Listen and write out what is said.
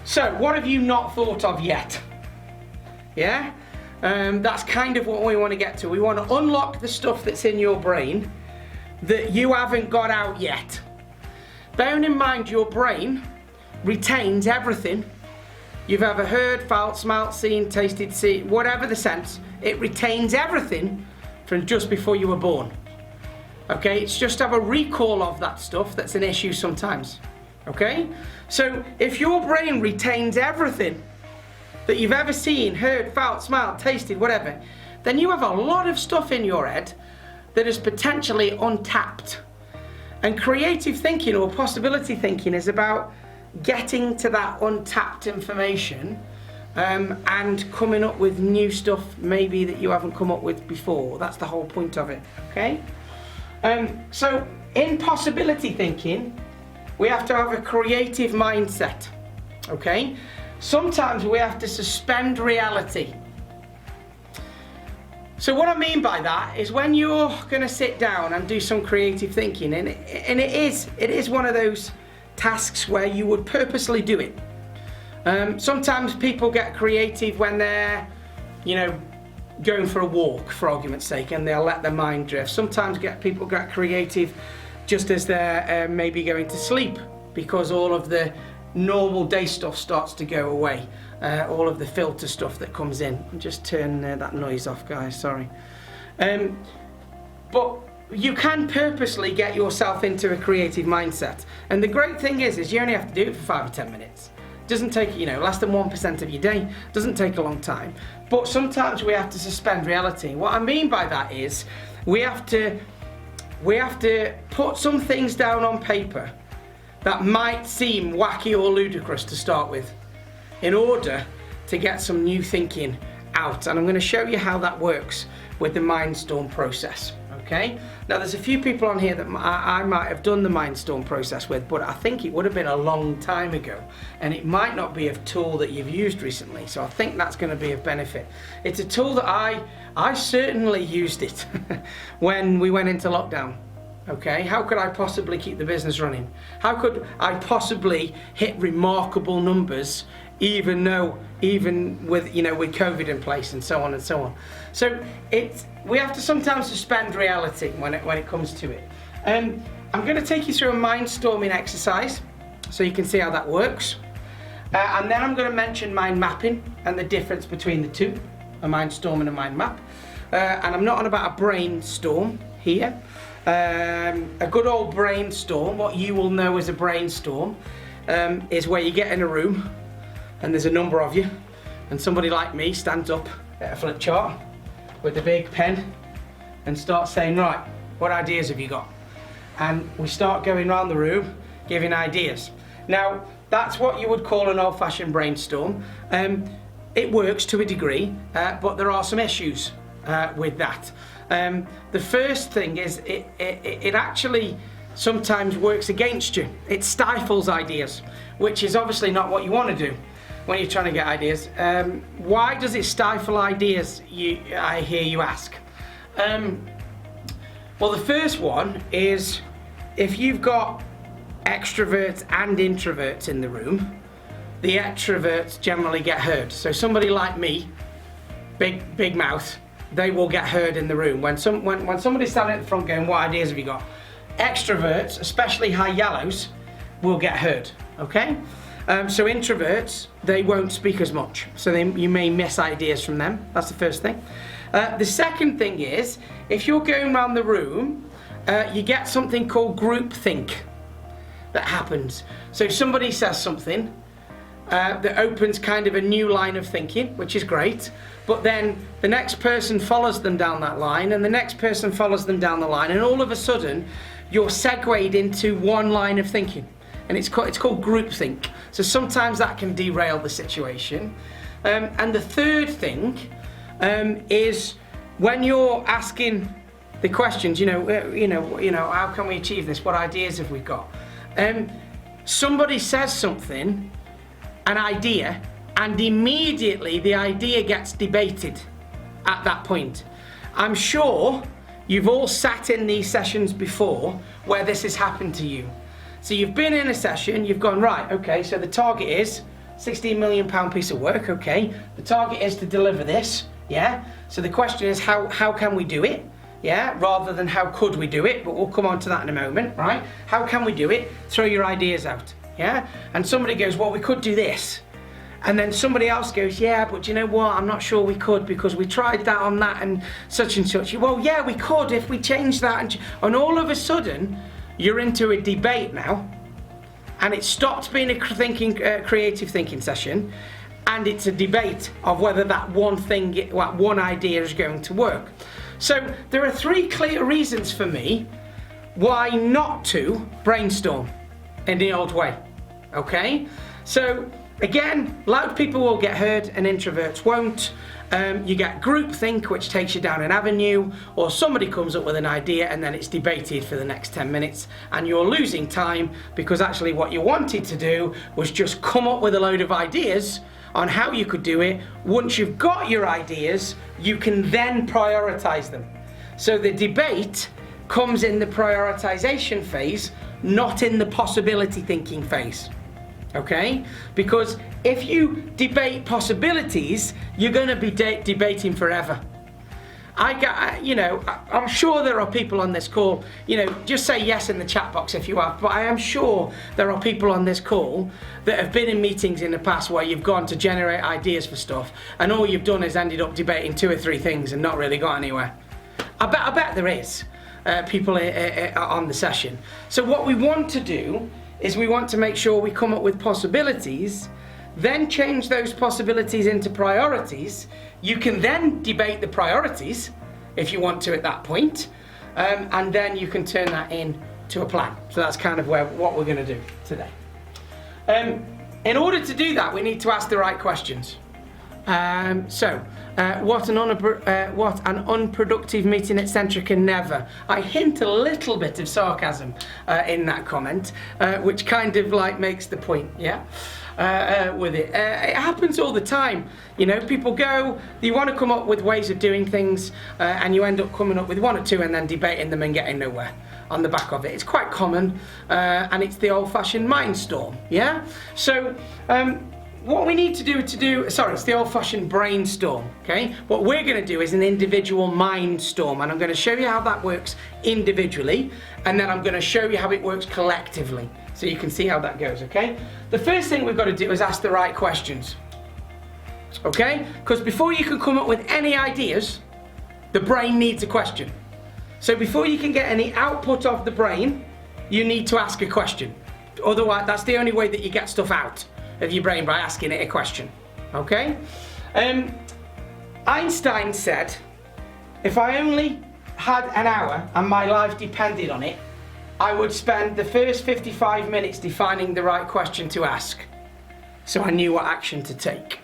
So, what have you not thought of yet? Yeah? That's kind of what we want to get to. We want to unlock the stuff that's in your brain that you haven't got out yet. Bearing in mind your brain retains everything you've ever heard, felt, smelt, seen, tasted, seen, whatever the sense, it retains everything from just before you were born. Okay, it's just to have a recall of that stuff that's an issue sometimes. Okay, so if your brain retains everything that you've ever seen, heard, felt, smelled, tasted, whatever, then you have a lot of stuff in your head that is potentially untapped. And creative thinking or possibility thinking is about getting to that untapped information and coming up with new stuff maybe that you haven't come up with before. That's the whole point of it, okay? So in possibility thinking, we have to have a creative mindset, okay? Sometimes we have to suspend reality. So what I mean by that is when you're going to sit down and do some creative thinking, and it is one of those tasks where you would purposely do it. Sometimes people get creative when they're, going for a walk, for argument's sake, and they'll let their mind drift. Sometimes people get creative just as they're maybe going to sleep, because all of the normal day stuff starts to go away. All of the filter stuff that comes in. Just turn that noise off, guys, sorry. But you can purposely get yourself into a creative mindset. And the great thing is you only have to do it for 5 or 10 minutes. It doesn't take, less than 1% of your day. It doesn't take a long time. But sometimes we have to suspend reality. What I mean by that is we have to put some things down on paper that might seem wacky or ludicrous to start with, in order to get some new thinking out. And I'm going to show you how that works with the Mindstorm process, okay? Now there's a few people on here that I might have done the Mindstorm process with, but I think it would have been a long time ago, and it might not be a tool that you've used recently, so I think that's going to be of benefit. It's a tool that I certainly used it when we went into lockdown. Okay, how could I possibly keep the business running? How could I possibly hit remarkable numbers even with with COVID in place and so on and so on? So we have to sometimes suspend reality when it comes to it. I'm going to take you through a mindstorming exercise so you can see how that works, and then I'm going to mention mind mapping and the difference between the two, a mindstorm and a mind map. And I'm not on about a brainstorm here. A good old brainstorm, what you will know as a brainstorm, is where you get in a room and there's a number of you, and somebody like me stands up at a flip chart with a big pen and starts saying, right, what ideas have you got? And we start going around the room giving ideas. Now that's what you would call an old-fashioned brainstorm. It works to a degree, but there are some issues with that. The first thing is it actually sometimes works against you. It stifles ideas, which is obviously not what you want to do when you're trying to get ideas. Why does it stifle ideas, I hear you ask? Well, the first one is if you've got extroverts and introverts in the room, the extroverts generally get heard. So somebody like me, big mouth, they will get heard in the room. When somebody's standing at the front going, what ideas have you got? Extroverts, especially high yellows, will get heard, okay? So introverts, they won't speak as much. So you may miss ideas from them. That's the first thing. The second thing is, if you're going around the room, you get something called groupthink that happens. So somebody says something that opens kind of a new line of thinking, which is great, but then the next person follows them down that line, and the next person follows them down the line, and all of a sudden you're segued into one line of thinking, and it's called groupthink. So sometimes that can derail the situation. And the third thing is when you're asking the questions, how can we achieve this? What ideas have we got? Somebody says something, an idea, and immediately the idea gets debated at that point. I'm sure you've all sat in these sessions before where this has happened to you. So you've been in a session, you've gone, right, okay, so the target is £16 million piece of work, okay. The target is to deliver this, yeah. So the question is how can we do it, yeah, rather than how could we do it, but we'll come on to that in a moment, right? How can we do it? Throw your ideas out, yeah. And somebody goes, well, we could do this. And then somebody else goes, yeah, but you know what, I'm not sure we could because we tried that on that and such. Well, yeah, we could if we changed that. And all of a sudden, you're into a debate now, and it stopped being a creative thinking session, and it's a debate of whether that one idea is going to work. So there are 3 clear reasons for me why not to brainstorm in the old way, okay? So again, loud people will get heard and introverts won't. You get groupthink, which takes you down an avenue, or somebody comes up with an idea and then it's debated for the next 10 minutes and you're losing time because actually what you wanted to do was just come up with a load of ideas on how you could do it. Once you've got your ideas, you can then prioritize them. So the debate comes in the prioritization phase, not in the possibility thinking phase. Okay? Because if you debate possibilities, you're going to be debating forever. I'm sure there are people on this call, just say yes in the chat box if you have, but I am sure there are people on this call that have been in meetings in the past where you've gone to generate ideas for stuff and all you've done is ended up debating 2 or 3 things and not really got anywhere. I bet there is people on the session. So what we want to do is we want to make sure we come up with possibilities, then change those possibilities into priorities. You can then debate the priorities if you want to at that point, and then you can turn that into a plan. So that's kind of what we're going to do today. In order to do that, we need to ask the right questions. What an unproductive meeting at Centrica, never. I hint a little bit of sarcasm in that comment, which kind of like makes the point, yeah? With it. It happens all the time. People go, you want to come up with ways of doing things, and you end up coming up with 1 or 2 and then debating them and getting nowhere on the back of it. It's quite common, and it's the old-fashioned mind storm, yeah? So, what we need to do, it's the old-fashioned brainstorm, okay? What we're going to do is an individual mind storm, and I'm going to show you how that works individually, and then I'm going to show you how it works collectively, so you can see how that goes, okay? The first thing we've got to do is ask the right questions, okay? Because before you can come up with any ideas, the brain needs a question. So before you can get any output of the brain, you need to ask a question. Otherwise, that's the only way that you get stuff out of your brain, by asking it a question, okay? Einstein said, if I only had an hour and my life depended on it, I would spend the first 55 minutes defining the right question to ask, so I knew what action to take.